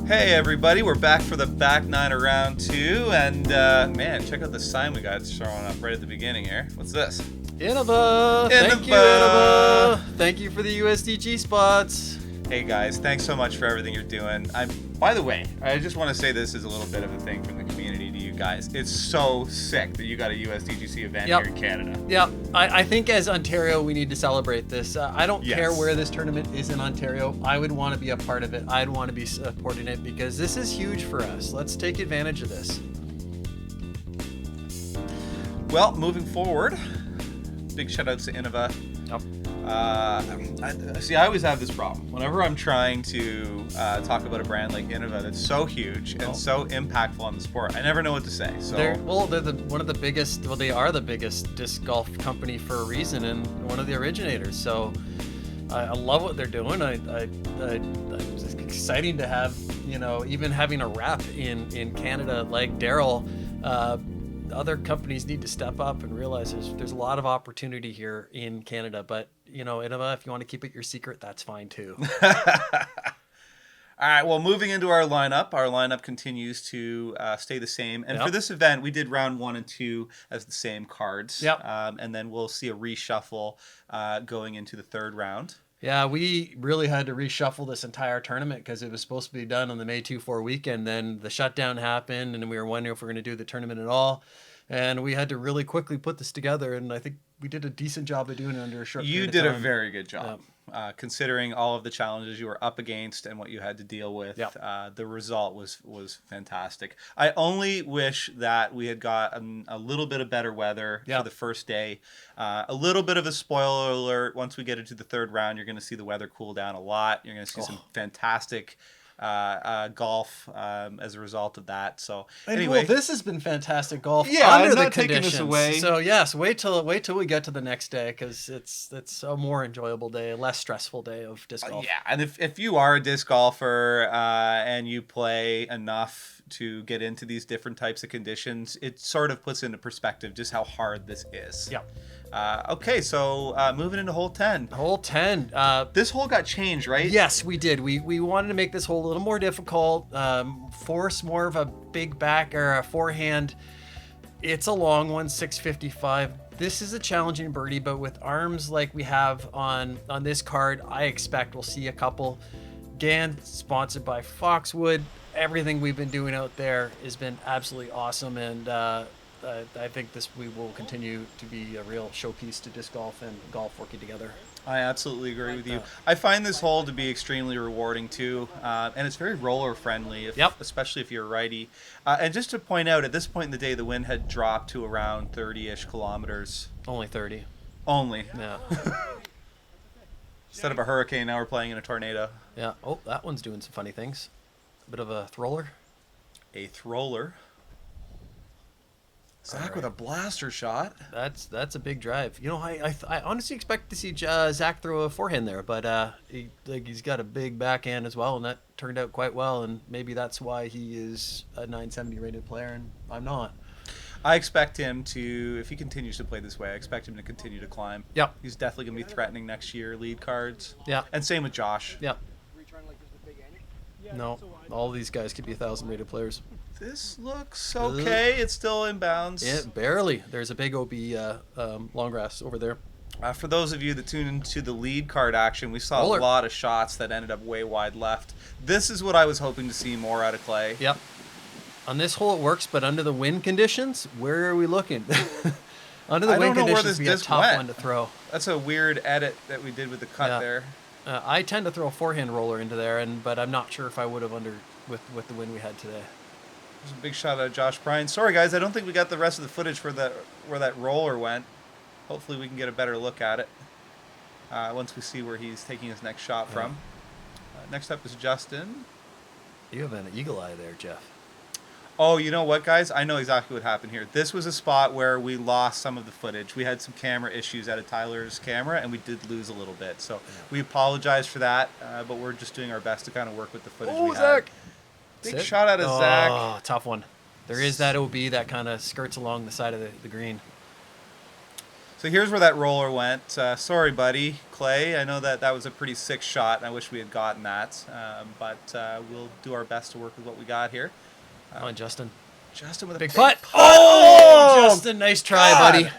Hey everybody, we're back for the back nine of round two, and man, check out the sign we got showing up right at the beginning here. What's this? Innova! Thank you, Innova! Thank you for the USDG spots. Hey guys, thanks so much for everything you're doing. By the way, I just want to say this is a little bit of a thing from the community to you guys. It's so sick that you got a USDGC event here in Canada. Yeah, I think as Ontario, we need to celebrate this. I don't care where this tournament is in Ontario. I would want to be a part of it. I'd want to be supporting it because this is huge for us. Let's take advantage of this. Well, moving forward, big shout outs to Innova. Yep. I always have this problem. Whenever I'm trying to talk about a brand like Innova that's so huge and so impactful on the sport, I never know what to say. So they're one of the biggest. Well, they are the biggest disc golf company for a reason, and one of the originators. So I love what they're doing. It's exciting to have, even having a rep in Canada like Daryl. Other companies need to step up and realize there's a lot of opportunity here in Canada, but Innova, if you want to keep it your secret, that's fine too. All right, well, moving into our lineup continues to stay the same. And for this event, we did round 1 and 2 as the same cards. Yep. And then we'll see a reshuffle going into the third round. Yeah, we really had to reshuffle this entire tournament because it was supposed to be done on the May 2-4 weekend. Then the shutdown happened, and we were wondering if we're going to do the tournament at all. And we had to really quickly put this together, and I think we did a decent job of doing it under a short period of time. You did a very good job. Considering all of the challenges you were up against and what you had to deal with, the result was fantastic. I only wish that we had got a little bit of better weather for the first day. A little bit of a spoiler alert, once we get into the third round, you're going to see the weather cool down a lot. You're going to see some fantastic golf as a result of that. So anyway, this has been fantastic golf. Yeah, under I'm the not taking conditions. this away. So yes, wait till we get to the next day because it's a more enjoyable day, a less stressful day of disc golf. Yeah, and if you are a disc golfer and you play enough to get into these different types of conditions, it sort of puts into perspective just how hard this is. Yeah. Okay, so moving into hole 10. Hole 10. This hole got changed, right? Yes, we did. We wanted to make this hole a little more difficult, force more of a big back or a forehand. It's a long one, 655. This is a challenging birdie, but with arms like we have on this card, I expect we'll see a couple. Again, sponsored by Foxwood. Everything we've been doing out there has been absolutely awesome, and I think we will continue to be a real showpiece to disc golf and golf working together. I absolutely agree with you. I find this hole to be extremely rewarding too, and it's very roller friendly, especially if you're a righty. And just to point out, at this point in the day, the wind had dropped to around 30-ish kilometers. Only 30. Only. Yeah. Instead of a hurricane, now we're playing in a tornado. Yeah. Oh, that one's doing some funny things. A bit of a throller. A throller. Zac with a blaster shot. That's a big drive. I honestly expect to see Zac throw a forehand there, but he's got a big backhand as well, and that turned out quite well. And maybe that's why he is a 970 rated player, and I'm not. I expect him to, if he continues to play this way, I expect him to continue to climb. Yep. He's definitely going to be threatening next year, lead cards. Yeah. And same with Josh. Yep. No, all these guys could be 1,000 rated players. This looks okay. It's still in bounds. Yeah, barely. There's a big OB long grass over there. For those of you that tune into the lead card action, we saw a lot of shots that ended up way wide left. This is what I was hoping to see more out of Clay. Yep. On this hole it works, but under the wind conditions, where are we looking? Under the wind conditions, would be a tough one to throw. That's a weird edit that we did with the cut there. I tend to throw a forehand roller into there, but I'm not sure if I would have with the wind we had today. There's a big shot out of Josh Prine. Sorry, guys, I don't think we got the rest of the footage for where that roller went. Hopefully we can get a better look at it once we see where he's taking his next shot from. Next up is Justin. You have an eagle eye there, Jeff. Oh, you know what, guys? I know exactly what happened here. This was a spot where we lost some of the footage. We had some camera issues out of Tyler's camera, and we did lose a little bit. So we apologize for that, but we're just doing our best to kind of work with the footage we had. Zac! Big shot out of Zac. Oh, tough one. There is that OB that kind of skirts along the side of the green. So here's where that roller went. Sorry, buddy, Clay. I know that was a pretty sick shot, and I wish we had gotten that. But we'll do our best to work with what we got here. Come on, Justin. Justin with a Big big putt. putt. Oh, Justin, nice try, God. buddy.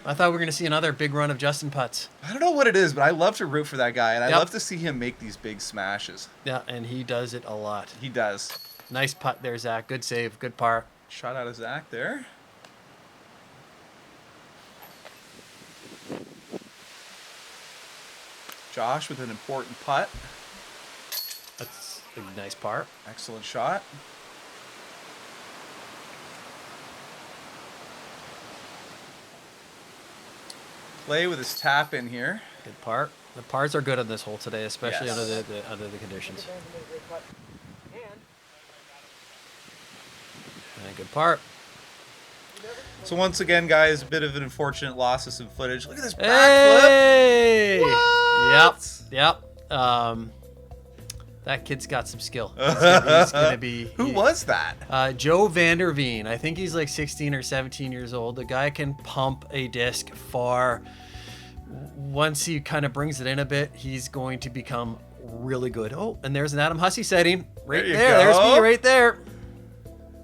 I thought we were going to see another big run of Justin putts. I don't know what it is, but I love to root for that guy, and I Yep. love to see him make these big smashes. Yeah, and he does it a lot. He does. Nice putt there, Zach. Good save. Good par. Shot out of Zac there. Josh with an important putt. That's a nice par. Excellent shot. Clay with his tap in here. Good par. The pars are good on this hole today, especially Yes. under the conditions. And good par. So once again, guys, a bit of an unfortunate loss of some footage. Look at this backflip. Hey! What? Yep. That kid's got some skill. He's gonna be. Who was that? Joe Vanderveen. I think he's like 16 or 17 years old. The guy can pump a disc far. Once he kind of brings it in a bit, he's going to become really good. Oh, and there's an Adam Hussey setting right There you there. There's go. me right there.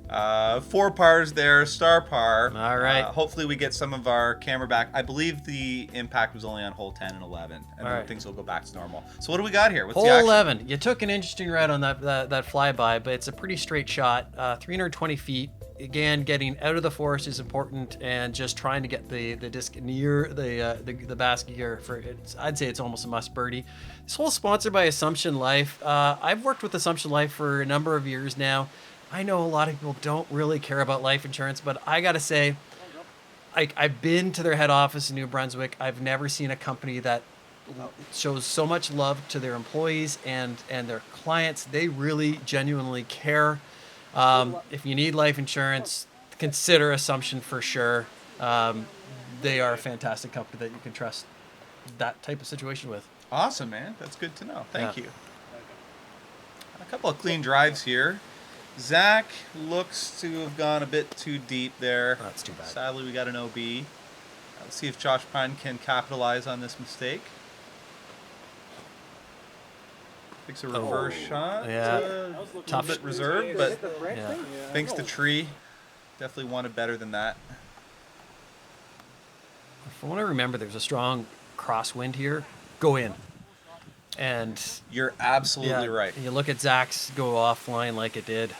4 pars there, star par. All right. Hopefully we get some of our camera back. I believe the impact was only on hole 10 and 11, and All then right. things will go back to normal. So what do we got here? What's the Hole action? 11. You took an interesting ride on that flyby, but it's a pretty straight shot. 320 feet. Again, getting out of the forest is important, and just trying to get the disc near the basket here. I'd say it's almost a must birdie. This hole's sponsored by Assumption Life. I've worked with Assumption Life for a number of years now. I know a lot of people don't really care about life insurance, but I gotta say, I've been to their head office in New Brunswick. I've never seen a company that shows so much love to their employees and their clients. They really genuinely care. If you need life insurance, consider Assumption for sure. They are a fantastic company that you can trust that type of situation with. Awesome, man. That's good to know. Thank Yeah. you. A couple of clean drives here. Zac looks to have gone a bit too deep there. Oh, that's too bad. Sadly, we got an OB. Let's see if Josh Prine can capitalize on this mistake. Takes a reverse shot. Yeah. A Tough. bit reserved, but Yeah. thanks to Tree, definitely wanted better than that. If I want to remember, there's a strong crosswind here. Go in. And You're absolutely right. You look at Zach's go offline like it did.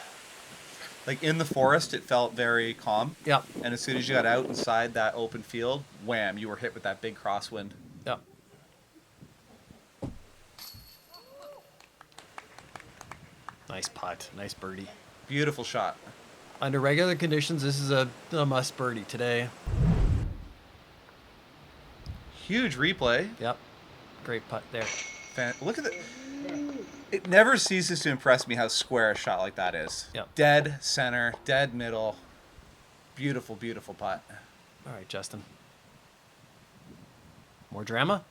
Like in the forest, it felt very calm. Yep. And as soon as you got out inside that open field, wham, you were hit with that big crosswind. Yep. Nice putt. Nice birdie. Beautiful shot. Under regular conditions, this is a must birdie today. Huge replay. Yep. Great putt there. Look at the. It never ceases to impress me how square a shot like that is. Yep. Dead center, dead middle. Beautiful, beautiful putt. All right, Justin. More drama?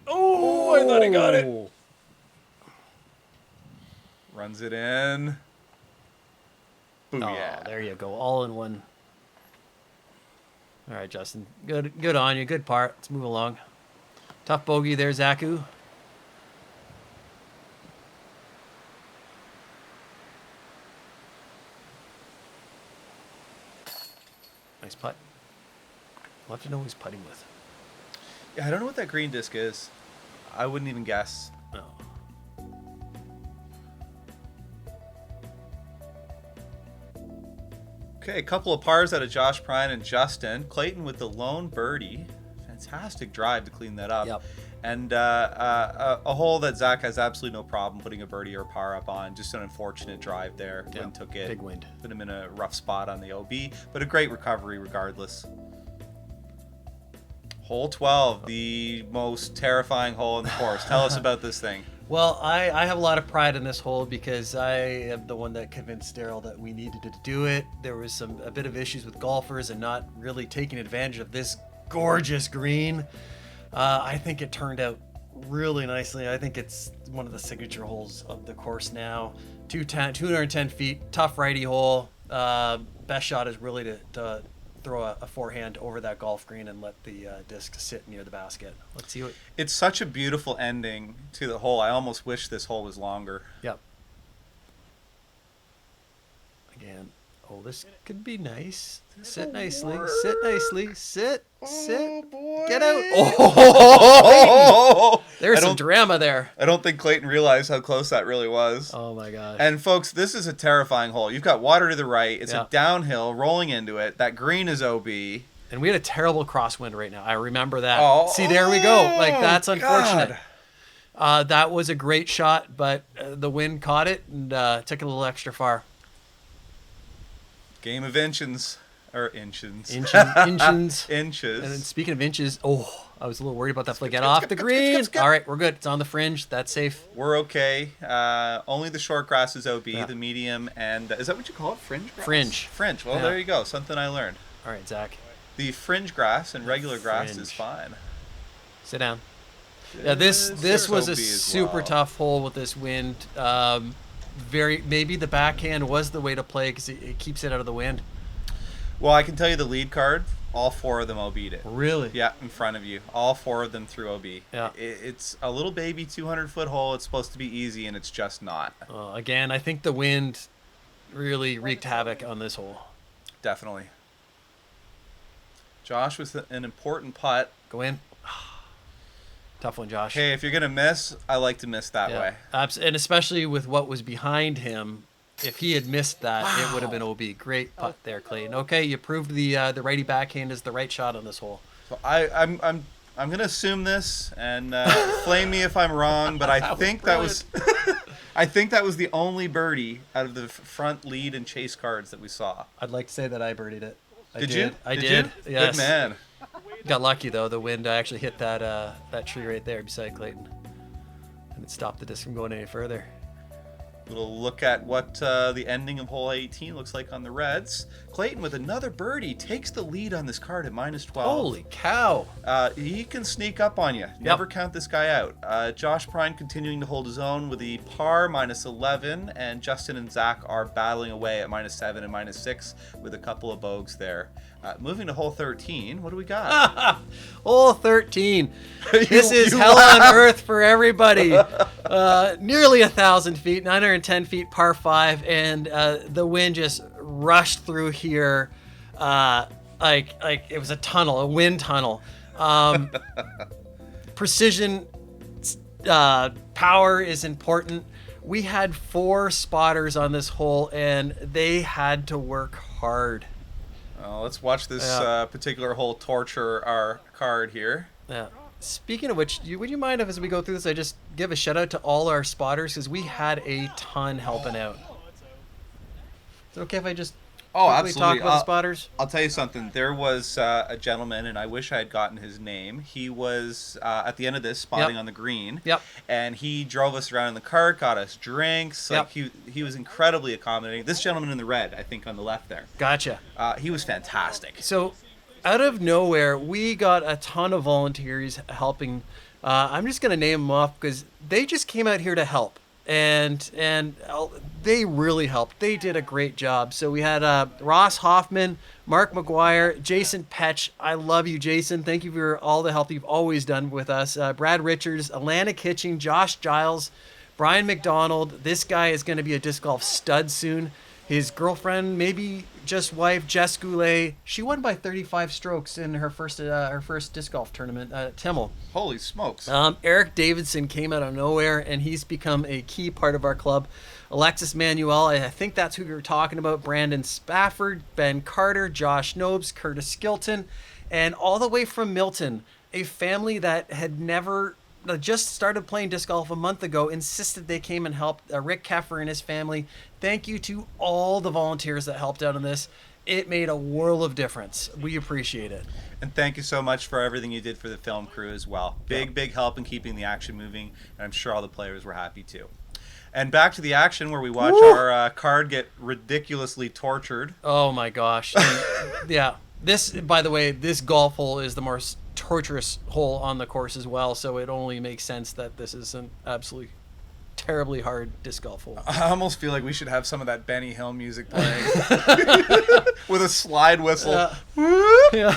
Oh, I thought I got it. Runs it in. Oh, Booyah. there you go. All in one. All right, Justin. Good on you. Good part. Let's move along. Tough bogey there, Zaku. Nice putt. I'll have to know who he's putting with. Yeah, I don't know what that green disc is. I wouldn't even guess. No. Okay, a couple of pars out of Josh Prine and Justin. Clayton with the lone birdie. Fantastic drive to clean that up. Yep. And a hole that Zac has absolutely no problem putting a birdie or a par up on. Just an unfortunate drive there. Yep. Wind took it. Big wind. Put him in a rough spot on the OB, but a great recovery regardless. Hole 12, the most terrifying hole in the course. Tell us about this thing. Well, I have a lot of pride in this hole because I am the one that convinced Daryl that we needed to do it. There was a bit of issues with golfers and not really taking advantage of this gorgeous green. I think it turned out really nicely. I think it's one of the signature holes of the course now. 210 feet, tough righty hole. Best shot is really to throw a forehand over that golf green and let the disc sit near the basket. Let's see what. It's such a beautiful ending to the hole. I almost wish this hole was longer. Yep. Again. Oh, this could be nice. Sit nicely. Sit nicely. Sit. Sit. Boy. Get out. Oh, there's some drama there. I don't think Clayton realized how close that really was. Oh my gosh. And folks, this is a terrifying hole. You've got water to the right. It's a downhill rolling into it. That green is OB. And we had a terrible crosswind right now. I remember that. Oh, see, there we go. Like, that's unfortunate. That was a great shot, but the wind caught it and took it a little extra far. Game of inches. Or inches. Inches. Inches. And then speaking of inches, I was a little worried about that. Get off the green. All right, we're good. It's on the fringe. That's safe. We're okay. Only the short grass is OB, the medium, and is that what you call it? Fringe grass? Fringe. Well, there you go. Something I learned. All right, Zach. The fringe grass and regular grass is fine. Sit down. Yeah, this was a super tough hole with this wind. Maybe the backhand was the way to play because it keeps it out of the wind. Well, I can tell you the lead card, all 4 of them OB'd it. Really? Yeah, in front of you. All 4 of them threw OB. Yeah. It's a little baby 200-foot hole. It's supposed to be easy, and it's just not. Again, I think the wind really wreaked havoc on this hole. Definitely. Josh with an important putt. Go in. Tough one, Josh. Hey, if you're going to miss, I like to miss that way. And especially with what was behind him. If he had missed that, it would have been OB. Great putt there, Clayton. Okay, you proved the righty backhand is the right shot on this hole. So I'm gonna assume this and flame me if I'm wrong, but I think that was I think that was the only birdie out of the front lead and chase cards that we saw. I'd like to say that I birdied it. Did you? I did. Yes. Good man. Got lucky though. The wind actually hit that tree right there beside Clayton, and it stopped the disc from going any further. Little look at what the ending of hole 18 looks like on the Reds. Clayton with another birdie takes the lead on this card at -12. Holy cow. He can sneak up on you. Never count this guy out. Josh Prine continuing to hold his own with the par -11, and Justin and Zach are battling away at -7 and -6 with a couple of bogeys there. Moving to hole 13, what do we got? Hole 13. This is hell on earth for everybody. Nearly 1,000 feet, 910 feet, par 5, and the wind just rushed through here like it was a tunnel, a wind tunnel. Precision, power is important. We had 4 spotters on this hole, and they had to work hard. Let's watch this particular hole torture our card here. Yeah. Speaking of which, would you mind if as we go through this, I just give a shout out to all our spotters because we had a ton helping out. Is it okay if I just absolutely talk about the spotters? I'll tell you something. There was a gentleman, and I wish I had gotten his name. He was at the end of this spotting on the green. Yep. And he drove us around in the cart, got us drinks. Like he was incredibly accommodating. This gentleman in the red, I think, on the left there. Gotcha. He was fantastic. So, out of nowhere, we got a ton of volunteers helping. I'm just going to name them off because they just came out here to help. And they really helped. They did a great job. So we had Ross Hoffman, Mark McGuire, Jason Petch. I love you, Jason. Thank you for all the help you've always done with us. Brad Richards, Alana Kitching, Josh Giles, Brian McDonald. This guy is going to be a disc golf stud soon. His girlfriend, maybe just wife, Jess Goulet, she won by 35 strokes in her first disc golf tournament at Timmel. Holy smokes. Eric Davidson came out of nowhere, and he's become a key part of our club. Alexis Manuel, I think that's who you're talking about. Brandon Spafford, Ben Carter, Josh Nobes, Curtis Skilton, and all the way from Milton, a family that had never just started playing disc golf a month ago, insisted they came and helped. Rick Keffer and his family. Thank you to all the volunteers that helped out on this. It made a world of difference. We appreciate it. And thank you so much for everything you did for the film crew as well. Big help in keeping the action moving, and I'm sure all the players were happy too. And back to the action where we watch our card get ridiculously tortured. Oh my gosh. Yeah. This, by the way, this golf hole is the most torturous hole on the course as well, so it only makes sense that this is an absolutely terribly hard disc golf hole. I almost feel like we should have some of that Benny Hill music playing with a slide whistle. Yeah.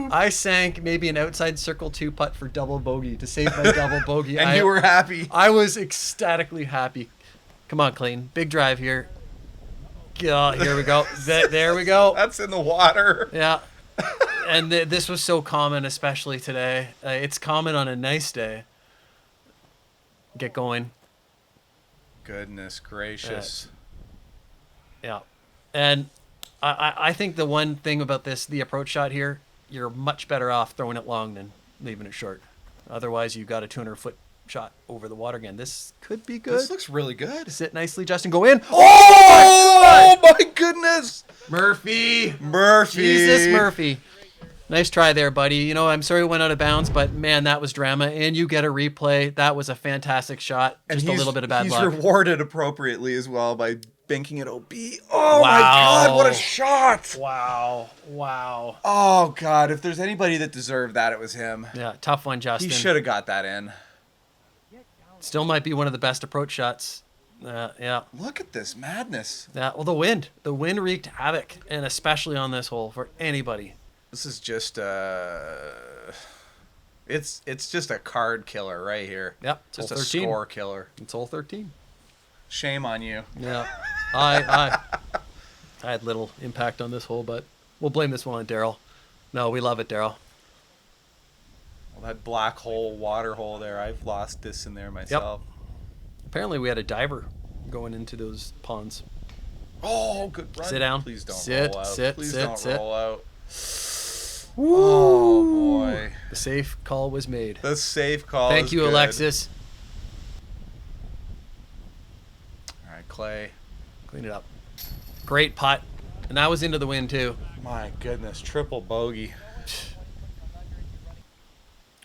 I sank maybe an outside circle 2 putt for double bogey to save my double bogey. And you were happy. I was ecstatically happy. Come on, Clayton. Big drive here. Oh, here we go. There we go. That's in the water. Yeah. And this was so common, especially today. It's common on a nice day. Get going. Goodness gracious. Yeah. And I think the one thing about the approach shot here, you're much better off throwing it long than leaving it short. Otherwise, you've got a 200-foot shot over the water again. This could be good. This looks really good. Sit nicely, Justin. Go in. Oh my goodness. Murphy. Jesus Murphy. Nice try there, buddy. You know, I'm sorry it went out of bounds, but man, that was drama. And you get a replay. That was a fantastic shot. Just a little bit of bad luck. He's rewarded appropriately as well by banking it OB. Oh my God, what a shot. Wow. Oh God, if there's anybody that deserved that, it was him. Yeah, tough one, Justin. He should have got that in. Still might be one of the best approach shots. Yeah. Look at this madness. Yeah, well, the wind wreaked havoc, and especially on this hole for anybody. This is just it's just a card killer right here. Yep, just hole a 13. Score killer. It's hole 13. Shame on you. Yeah, I had little impact on this hole, but we'll blame this one on Daryl. No, we love it, Daryl. Well, that black hole, water hole there, I've lost this in there myself. Yep. Apparently, we had a diver going into those ponds. Oh, good run. Sit down. Please don't Sit, roll out. sit, Please sit, don't sit. roll out. Woo. Oh, boy. The safe call was made. The safe call Thank is you, good. Alexis. All right, Clay. Clean it up. Great putt. And that was into the wind, too. My goodness, triple bogey.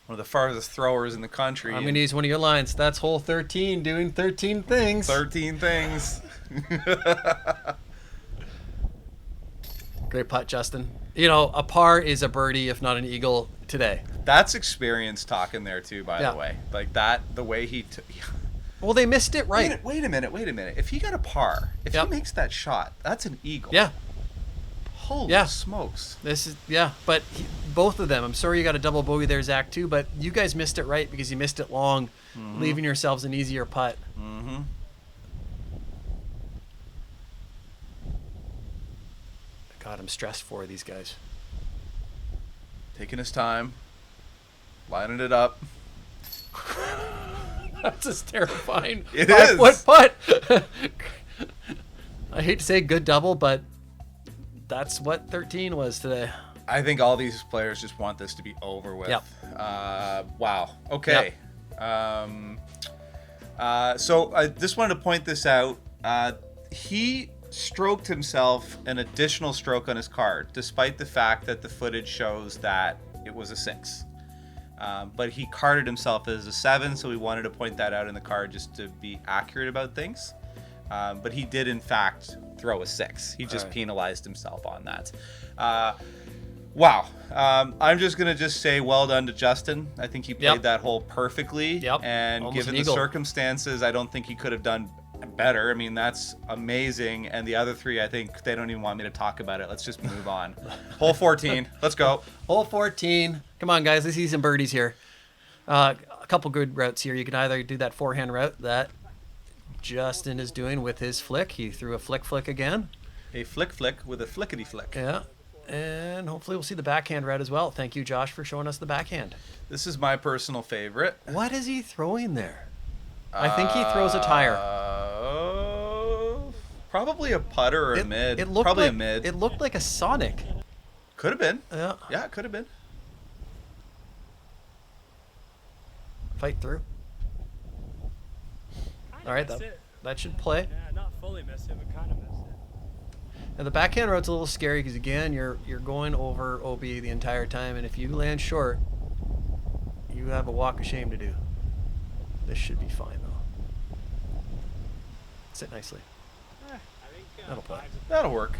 One of the farthest throwers in the country. I'm going to use one of your lines. That's hole 13, doing 13 things. 13 things. Great putt, Justin. You know, a par is a birdie, if not an eagle, today. That's experience talking there, too, by the way. Like that, the way he... Well, they missed it right. Wait a minute. If he got a par, if he makes that shot, that's an eagle. Yeah. Holy smokes. This is, but both of them. I'm sorry you got a double bogey there, Zach, too, but you guys missed it right because you missed it long, leaving yourselves an easier putt. Mm-hmm. God, I'm stressed for these guys. Taking his time. Lining it up. That's just terrifying. It is. What putt? I hate to say good double, but that's what 13 was today. I think all these players just want this to be over with. Yep. Wow. Okay. Yep. So I just wanted to point this out. He stroked himself an additional stroke on his card, despite the fact that the footage shows that it was a 6. But he carded himself as a 7, so we wanted to point that out in the card just to be accurate about things. But he did, in fact, throw a 6. He just penalized himself on that. Wow. I'm just going to say well done to Justin. I think he played that hole perfectly. Yep. And Almost given the circumstances, I don't think he could have done better. I mean, that's amazing. And the other 3, I think they don't even want me to talk about it. Let's just move on. Hole 14. Let's go. Hole 14. Come on, guys. Let's see some birdies here. A couple good routes here. You can either do that forehand route that Justin is doing with his flick. He threw a flick again. A flick with a flickety flick. Yeah. And hopefully we'll see the backhand route as well. Thank you, Josh, for showing us the backhand. This is my personal favorite. What is he throwing there? I think he throws a tire. Probably a putter or a mid. It looked probably like, a mid. It looked like a Sonic. Could have been. Yeah, it could have been. Fight through. All right, that should play. Yeah, not fully missed it, but kind of missed it. And the backhand road's a little scary because again, you're going over OB the entire time, and if you land short, you have a walk of shame to do. This should be fine though. Sit nicely. That'll play. That'll work.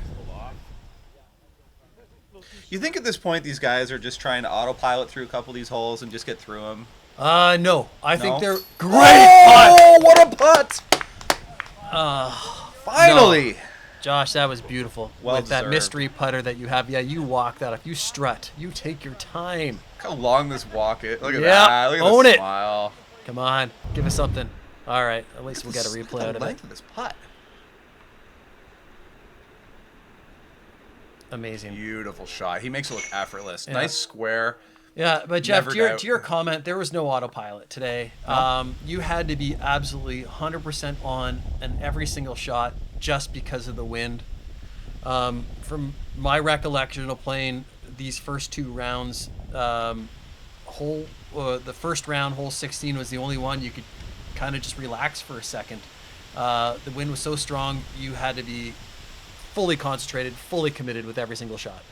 You think at this point these guys are just trying to autopilot through a couple of these holes and just get through them? No. I think No? they're great putt. Oh, what a putt! Finally. No. Josh, that was beautiful. Well With that deserved. mystery putter that you have. Yeah, you walk that up. You strut. You take your time. Look how long this walk is. Look at Yeah, that. Look at own the it. smile. Come on. Give us something. All right. At least we'll get a Look replay at out the of it. length of this putt. Amazing. Beautiful shot. He makes it look effortless. Yeah. Nice square. Yeah, but Jeff, Never to your, doubt. to your comment, there was no autopilot today. You had to be absolutely 100% on in every single shot just because of the wind. From my recollection of playing these first two rounds, the first round, hole 16, was the only one you could kind of just relax for a second. The wind was so strong, you had to be fully concentrated, fully committed with every single shot.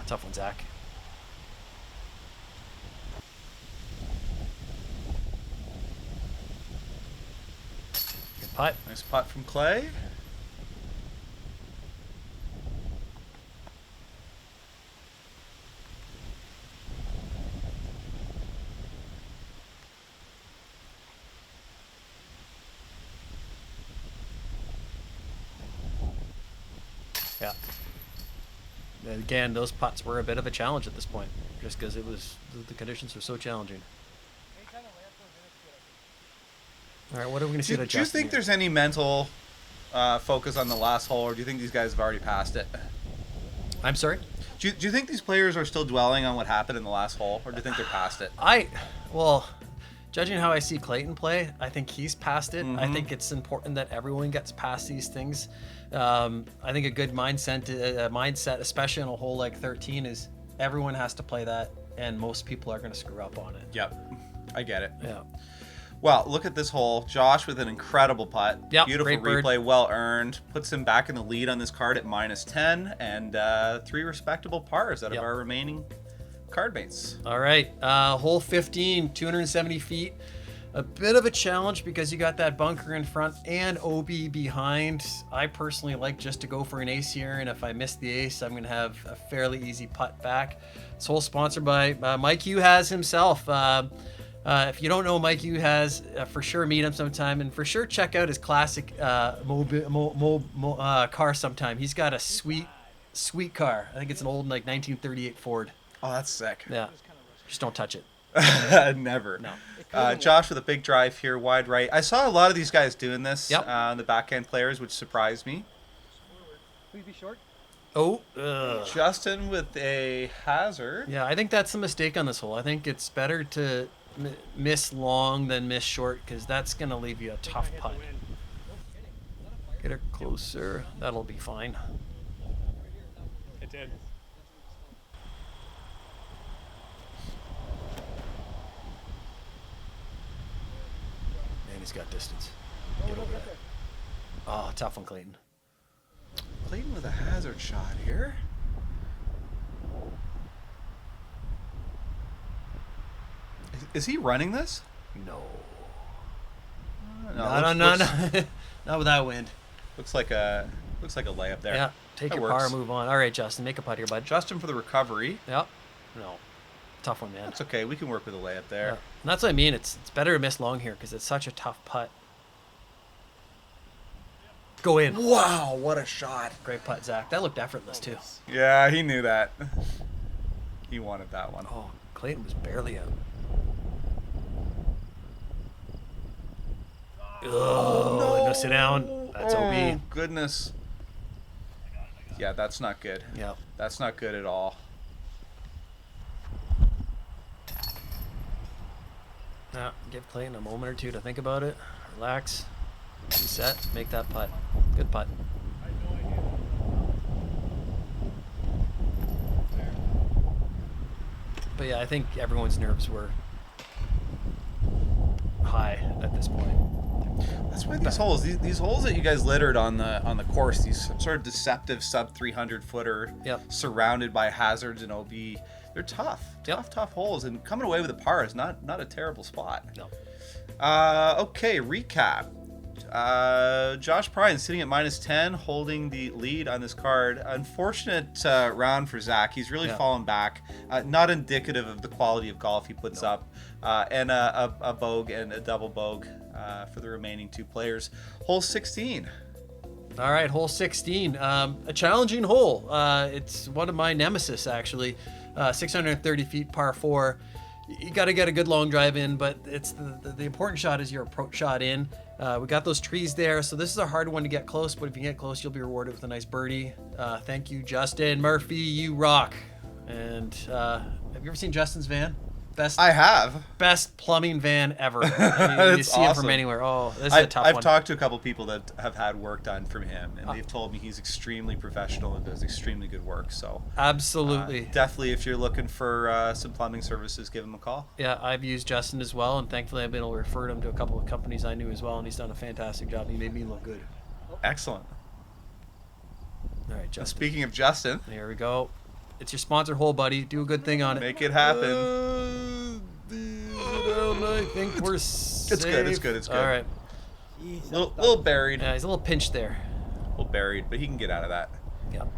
Tough one, Zach. Good putt. Nice putt from Clay. Yeah. And again, those putts were a bit of a challenge at this point, just because it was the conditions were so challenging. All right, what are we going to see? Do you think there's any mental focus on the last hole, or do you think these guys have already passed it? I'm sorry? Do you think these players are still dwelling on what happened in the last hole, or do you think they're past it? Well, judging how I see Clayton play, I think he's past it. I think it's important that everyone gets past these things. I think a good mindset, especially on a hole like 13, is everyone has to play that, and most people are going to screw up on it. Yep, I get it. Yeah. Well, look at this hole. Josh with an incredible putt. Yep, Beautiful great bird. replay, well earned. Puts him back in the lead on this card at -10, and 3 respectable pars out of Yep. our remaining card mates. All right, hole 15, 270 feet. A bit of a challenge because you got that bunker in front and OB behind. I personally like just to go for an ace here, and if I miss the ace, I'm going to have a fairly easy putt back. This hole sponsored by Mike Hugh has himself. If you don't know Mike Hugh has, for sure meet him sometime, and for sure check out his classic car sometime. He's got a sweet car. I think it's an old 1938 Ford. Oh, that's sick. Yeah, just don't touch it. Never. No. Josh with a big drive here, wide right. I saw a lot of these guys doing this, Yep. the backhand players, which surprised me. Please be short. Oh, Justin with a hazard. yeah, I think that's a mistake on this hole. I think it's better to miss long than miss short, because that's going to leave you a tough putt. Get her closer. That'll be fine. It did. Man, he's got distance. Get over that. Oh, tough one, Clayton. Clayton with a hazard shot here. Is he running this? No. No, No. looks- Not with that wind. Looks like a layup there. Yeah, take That your power, works. move on. All right, Justin, make a putt here, bud. Justin for the recovery. Yep. No. Tough one, man. That's okay. We can work with a layup Yeah. there. And that's what I mean. It's better to miss long here because it's such a tough putt. Go in. Wow, what a shot. Great putt, Zach. That looked effortless, too. Yeah, he knew that. He wanted that one. Oh, Clayton was barely out. Oh, no, sit down. That's Oh, OB. goodness. Yeah, that's not good. Yeah. That's not good at all. Now, give Clayton a moment or two to think about it. Relax. Reset. Make that putt. Good putt. But yeah, I think everyone's nerves were high at this point. That's why these holes, these holes that you guys littered on the course, these sort of deceptive sub 300 footer, Yep. surrounded by hazards and OB, they're tough, Yep. tough holes, and coming away with a par is not a terrible spot. No. Okay, recap. Josh Prine sitting at -10, holding the lead on this card. Unfortunate round for Zac. He's really fallen back. Not indicative of the quality of golf he puts up. And a bogue and a double bogue for the remaining two players. Hole 16. All right, hole 16. A challenging hole. It's one of my nemesis, actually. 630 feet, par 4. You got to get a good long drive in, but it's the important shot is your approach shot in. We got those trees there, so this is a hard one to get close, but if you get close, you'll be rewarded with a nice birdie. Thank you, Justin Murphy. You rock. And have you ever seen Justin's van? I have. Best plumbing van ever. I mean, you see him from anywhere. Oh, this is a tough one. I've talked to a couple people that have had work done from him, and they've told me he's extremely professional and does extremely good work. So absolutely, definitely, if you're looking for some plumbing services, give him a call. Yeah, I've used Justin as well, and thankfully I've been able to refer him to a couple of companies I knew as well, and he's done a fantastic job. He made me look good. Excellent. All right, Justin. Speaking of Justin, here we go. It's your sponsored hole, buddy. Do a good thing on it. Make it happen. I think we're safe. It's good. It's good. It's good. All right. Little buried. Yeah, he's a little pinched there. A little buried, but he can get out of that. Yeah. All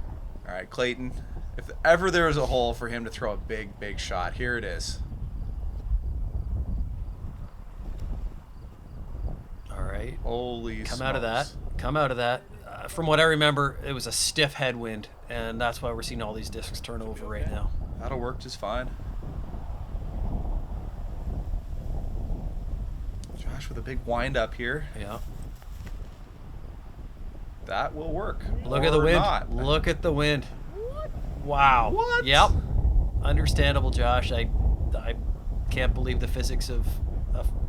right, Clayton. If ever there was a hole for him to throw a big shot, here it is. All right. Holy Come smokes. out of that. Come out of that. From what I remember, it was a stiff headwind, and that's why we're seeing all these discs turn over right now. That'll work just fine. Josh with a big wind up here. Yeah. That will work. Look at the wind. Not. Look at the wind. Wow. What? Yep. Understandable, Josh. I can't believe the physics of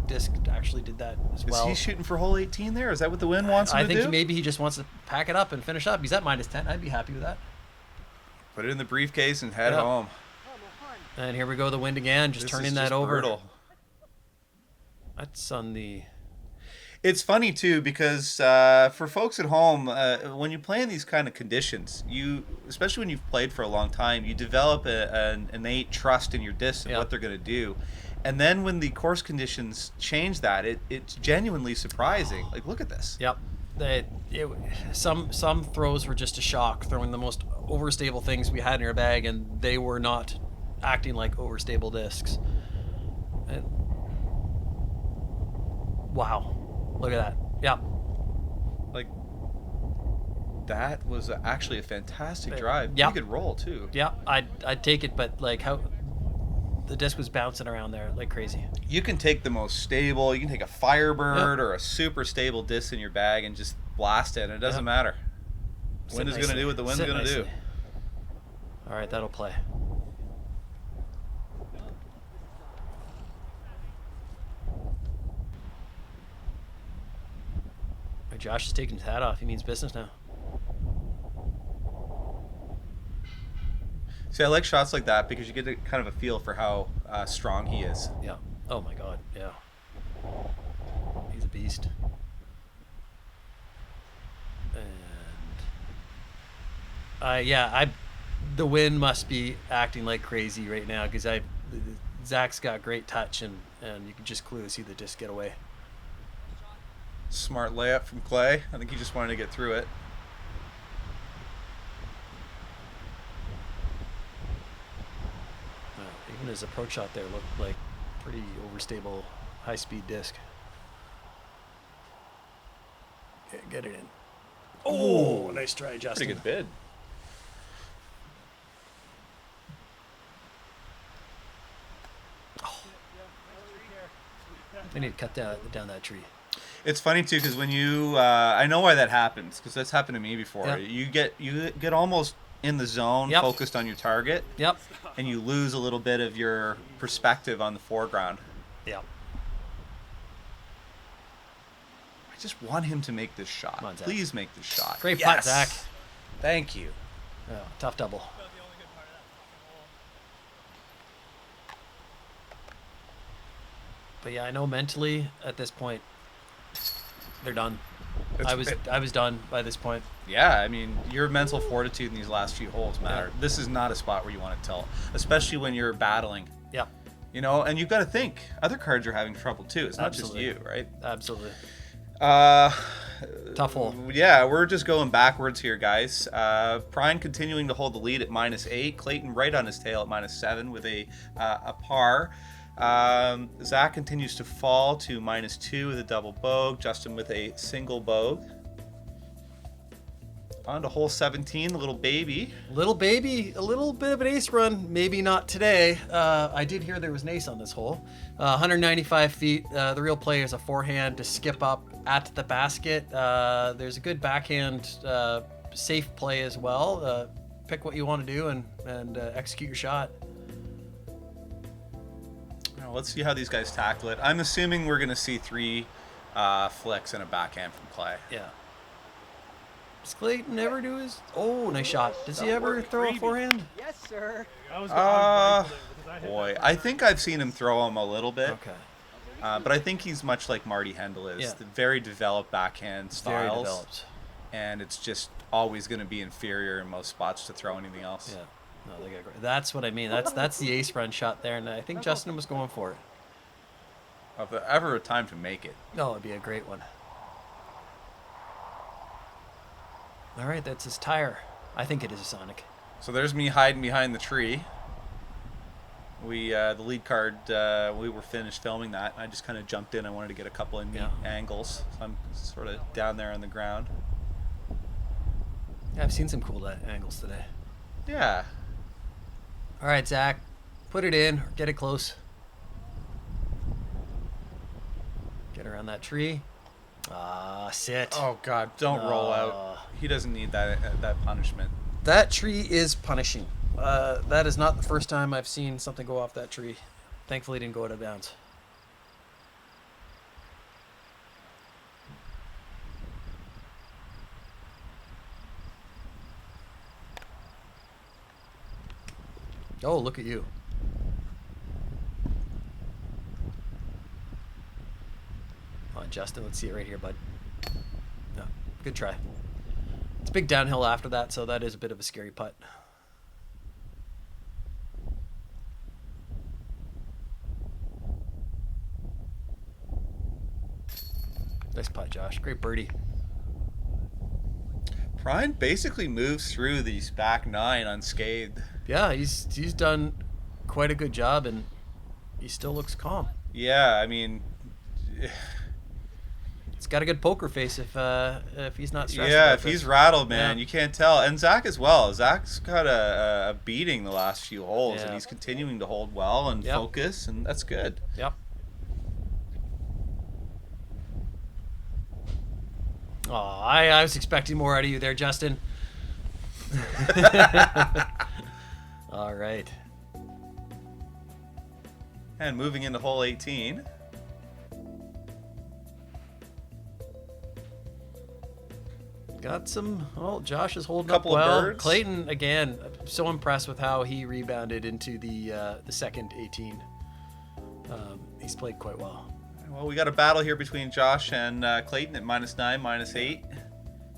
disc actually did that as well. Is he shooting for hole 18 there? Is that what the wind wants him to do? I think maybe he just wants to pack it up and finish up. He's at -10. I'd be happy with that. Put it in the briefcase and head home. And here we go, the wind again, just turning that over. Brutal. That's on the... It's funny too because for folks at home, when you play in these kind of conditions, especially when you've played for a long time, you develop an innate trust in your discs and what they're going to do. And then when the course conditions change that, it's genuinely surprising. Like, look at this. Yep. Some throws were just a shock, throwing the most overstable things we had in our bag, and they were not acting like overstable discs. Wow. Look at that. Yep. Like, that was actually a fantastic drive. Yep. You could roll, too. Yeah, I'd take it, but like how... The disc was bouncing around there like crazy. You can take the most stable, you can take a Firebird or a super stable disc in your bag and just blast it, and it doesn't matter. Wind is going to do what the wind's going to do. All right, that'll play. Josh is taking his hat off. He means business now. See, I like shots like that because you get kind of a feel for how strong he is. Yeah. Oh my God. Yeah. He's a beast. And the wind must be acting like crazy right now because Zac's got great touch and you can just clearly see the disc get away. Smart layup from Clay. I think he just wanted to get through it. Even his approach shot there looked like pretty overstable, high-speed disc. Okay, get it in. Oh, nice try, Justin. Pretty good bid. Oh. I need to cut down that tree. It's funny too because when you, I know why that happens because that's happened to me before. Yep. You get almost in the zone, focused on your target. Yep. And you lose a little bit of your perspective on the foreground. Yep. I just want him to make this shot. Come on, Zac. Please make this shot. Great putt, Zac. Thank you. Yeah, tough double. But yeah, I know mentally at this point they're done. I was done by this point. Yeah, I mean, your mental fortitude in these last few holes matter. Yeah. This is not a spot where you want to tilt, especially when you're battling. Yeah. You know, and you've got to think other cards are having trouble too. It's not just you, right? Absolutely. Tough hole. Yeah, we're just going backwards here, guys. Prine continuing to hold the lead at -8. Clayton right on his tail at -7 with a par. Zac continues to fall to -2 with a double bogue. Justin with a single bogue. On to hole 17, the little baby. Little baby, a little bit of an ace run. Maybe not today. I did hear there was an ace on this hole. 195 feet. The real play is a forehand to skip up at the basket. There's a good backhand safe play as well. Pick what you want to do and execute your shot. Well, let's see how these guys tackle it. I'm assuming we're going to see 3 flicks and a backhand from Clay. Yeah. Does Clayton ever do his... Oh, nice shot. Does he ever throw a forehand? Yes, sir. Boy, I think I've seen him throw them a little bit. Okay. But I think he's much like Marty Hendel is. Yeah. The very developed backhand styles. Very developed. And it's just always going to be inferior in most spots to throw anything else. Yeah. No, they got great. That's what I mean. That's the ace run shot there, and I think Justin was going for it. If there ever a time to make it. Oh, it'd be a great one. All right, that's his tire. I think it is a Sonic. So there's me hiding behind the tree. The lead card, we were finished filming that. I just kind of jumped in. I wanted to get a couple of neat angles. So I'm sort of down there on the ground. Yeah, I've seen some cool angles today. Yeah. All right, Zac, put it in or get it close. Get around that tree. Sit. Oh God, don't roll out. He doesn't need that punishment. That tree is punishing. That is not the first time I've seen something go off that tree. Thankfully, it didn't go out of bounds. Oh, look at you. Come on, Justin, let's see it right here, bud. No, good try. It's a big downhill after that, so that is a bit of a scary putt. Nice putt, Josh. Great birdie. Prine basically moves through these back 9 unscathed. Yeah, he's done quite a good job, and he still looks calm. Yeah, I mean, He's got a good poker face if he's not stressed. yeah, about if this. he's rattled, man, Yeah. you can't tell. And Zac as well. Zac's got a beating the last few holes, Yeah. and he's continuing to hold well and Yep. focus, and that's good. Yep. Oh, I was expecting more out of you there, Justin. All right. And moving into hole 18. Got some. Oh, Josh is holding Couple up of well. birds. Clayton again. So impressed with how he rebounded into the second 18. He's played quite well. Well, we got a battle here between Josh and Clayton at -9, -8.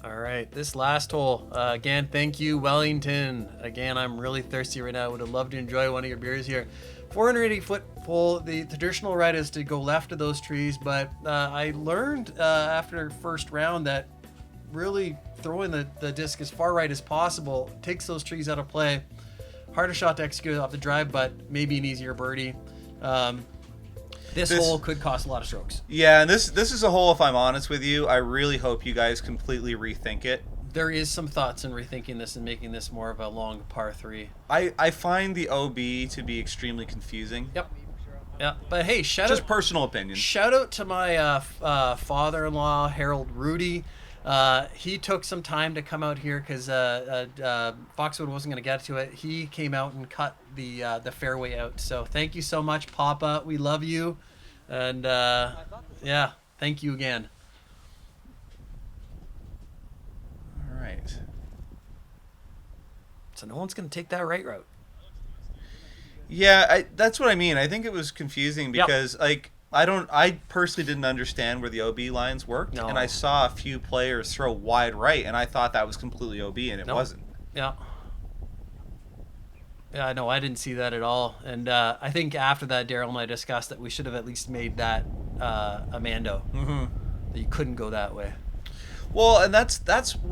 All right, this last hole. Again, thank you, Wellington. Again, I'm really thirsty right now. Would have loved to enjoy one of your beers here. 480-foot hole. The traditional right is to go left of those trees, but I learned after first round that really throwing the disc as far right as possible takes those trees out of play. Harder shot to execute off the drive, but maybe an easier birdie. This hole could cost a lot of strokes. Yeah, and this is a hole, if I'm honest with you, I really hope you guys completely rethink it. There is some thoughts in rethinking this and making this more of a long par 3. I find the OB to be extremely confusing. Yep. Yeah, but hey, shout Just out personal opinion. Shout out to my father-in-law, Harold Rudy. He took some time to come out here because Foxwood wasn't going to get to it. He came out and cut the fairway out. So thank you so much, Papa. We love you. And yeah, thank you again. All right. So no one's going to take that right route. Yeah, that's what I mean. I think it was confusing Yep. because I personally didn't understand where the OB lines worked, No. and I saw a few players throw wide right, and I thought that was completely OB, and it No. wasn't. Yeah. Yeah, no, I didn't see that at all. And I think after that, Daryl and I discussed that we should have at least made that a Mando. Mm-hmm. that you couldn't go that way. Well, and that's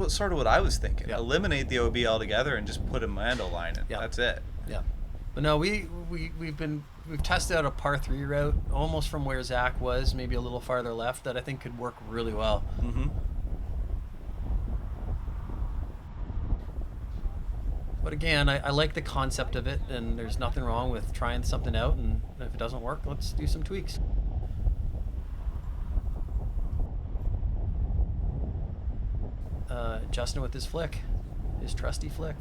sort of what I was thinking. Yeah. Eliminate the OB altogether and just put a Mando line in. Yeah. That's it. Yeah. But no, we've tested out a par 3 route almost from where Zac was, maybe a little farther left, that I think could work really well. Mm-hmm. But again, I like the concept of it, and there's nothing wrong with trying something out, and if it doesn't work, let's do some tweaks. Justin with his flick, his trusty flick.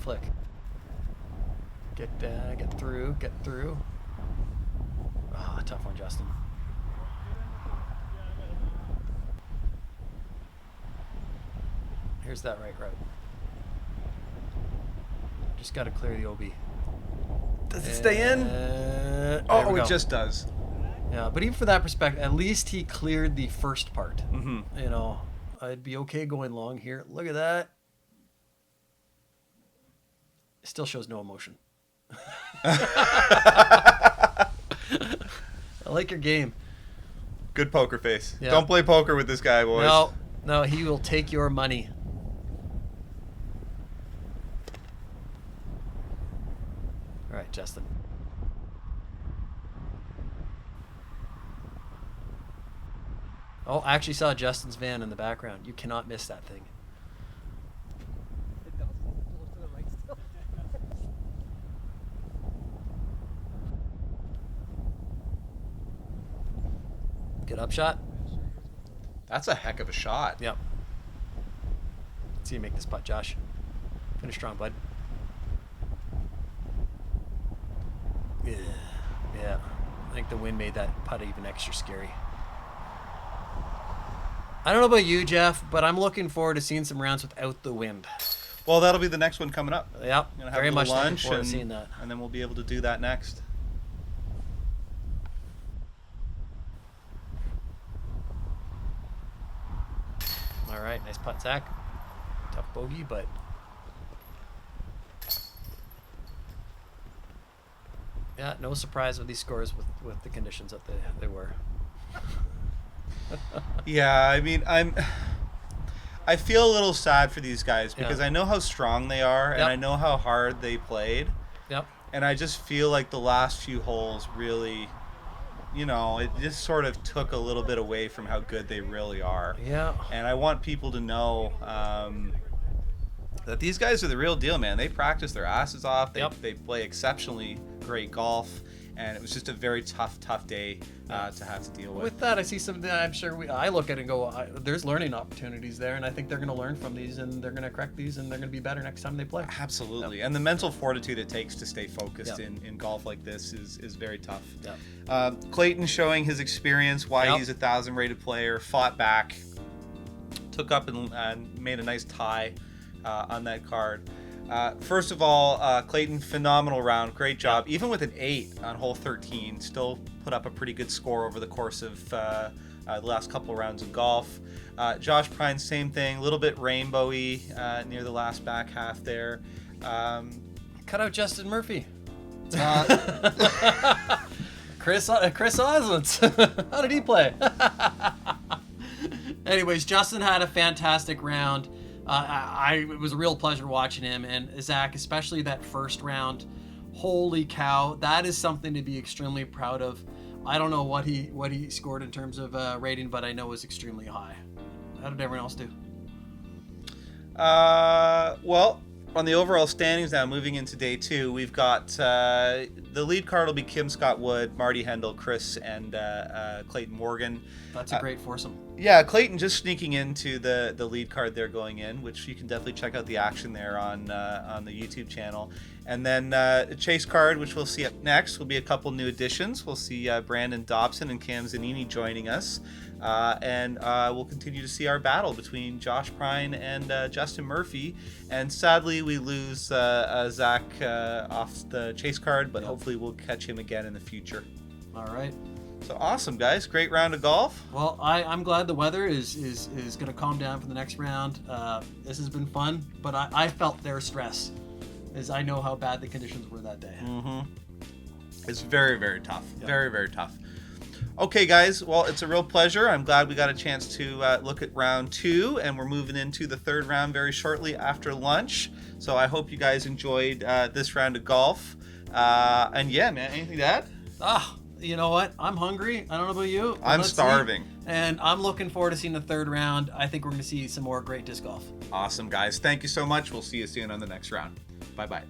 Get through. Ah, tough one, Justin. Here's that right route. Just got to clear the OB. Does it stay in? Oh, it just does. Yeah, but even for that perspective, at least he cleared the first part. Mm-hmm. You know, I'd be okay going long here. Look at that. It still shows no emotion. I like your game. Good poker face. Yeah. Don't play poker with this guy, boys. No, he will take your money. All right, Justin. Oh, I actually saw Justin's van in the background. You cannot miss that thing. It does. It goes to the right still. Good upshot. That's a heck of a shot. Yep. Let's see you make this putt, Josh. Finish strong, bud. Yeah. Yeah. I think the wind made that putt even extra scary. I don't know about you, Jeff, but I'm looking forward to seeing some rounds without the wind. Well, that'll be the next one coming up. Yep. We're gonna have Very a much little looking lunch forward to seeing that. and then we'll be able to do that next. All right, nice putt, Zac. Tough bogey, but yeah, no surprise with these scores with the conditions that they were. Yeah, I mean, I feel a little sad for these guys because Yeah. I know how strong they are and Yep. I know how hard they played. Yep. And I just feel like the last few holes really, you know, it just sort of took a little bit away from how good they really are. Yeah. And I want people to know that these guys are the real deal, man. They practice their asses off. They play exceptionally great golf. And it was just a very tough day to have to deal with. With that, I see some. I'm sure I look at it and go, there's learning opportunities there, and I think they're going to learn from these, and they're going to correct these, and they're going to be better next time they play. Absolutely. Yep. And the mental fortitude it takes to stay focused Yep. in golf like this is very tough. Yep. Clayton showing his experience, why Yep. he's a 1,000 rated player, fought back, took up and made a nice tie on that card. First of all, Clayton, phenomenal round. Great job. Even with an 8 on hole 13, still put up a pretty good score over the course of the last couple of rounds of golf. Josh Prine, same thing. A little bit rainbowy near the last back half there. Cut out Justin Murphy. Chris Oslands. How did he play? Anyways, Justin had a fantastic round. It was a real pleasure watching him, and Zac, especially that first round. Holy cow, that is something to be extremely proud of. I don't know what he scored in terms of rating, but I know it was extremely high. How did everyone else do? Well, on the overall standings now, moving into day 2, we've got the lead card will be Kim Scott Wood, Marty Hendel, Chris, and Clayton Morgan. That's a great foursome. Yeah, Clayton just sneaking into the lead card there going in, which you can definitely check out the action there on the YouTube channel. And then Chase Card, which we'll see up next, will be a couple new additions. We'll see Brandon Dobson and Cam Zanini joining us. And we'll continue to see our battle between Josh Prine and Justin Murphy. And sadly, we lose Zac off the Chase Card, but hopefully we'll catch him again in the future. All right. So awesome, guys. Great round of golf. Well, I'm glad the weather is going to calm down for the next round. This has been fun, but I felt their stress, as I know how bad the conditions were that day. Mm-hmm. It's very, very tough. Yeah. Very, very tough. Okay, guys. Well, it's a real pleasure. I'm glad we got a chance to look at round 2, and we're moving into the 3rd round very shortly after lunch. So I hope you guys enjoyed this round of golf. And yeah, man, anything to add? You know what? I'm hungry. I don't know about you. I'm starving. And I'm looking forward to seeing the 3rd round. I think we're going to see some more great disc golf. Awesome, guys. Thank you so much. We'll see you soon on the next round. Bye-bye.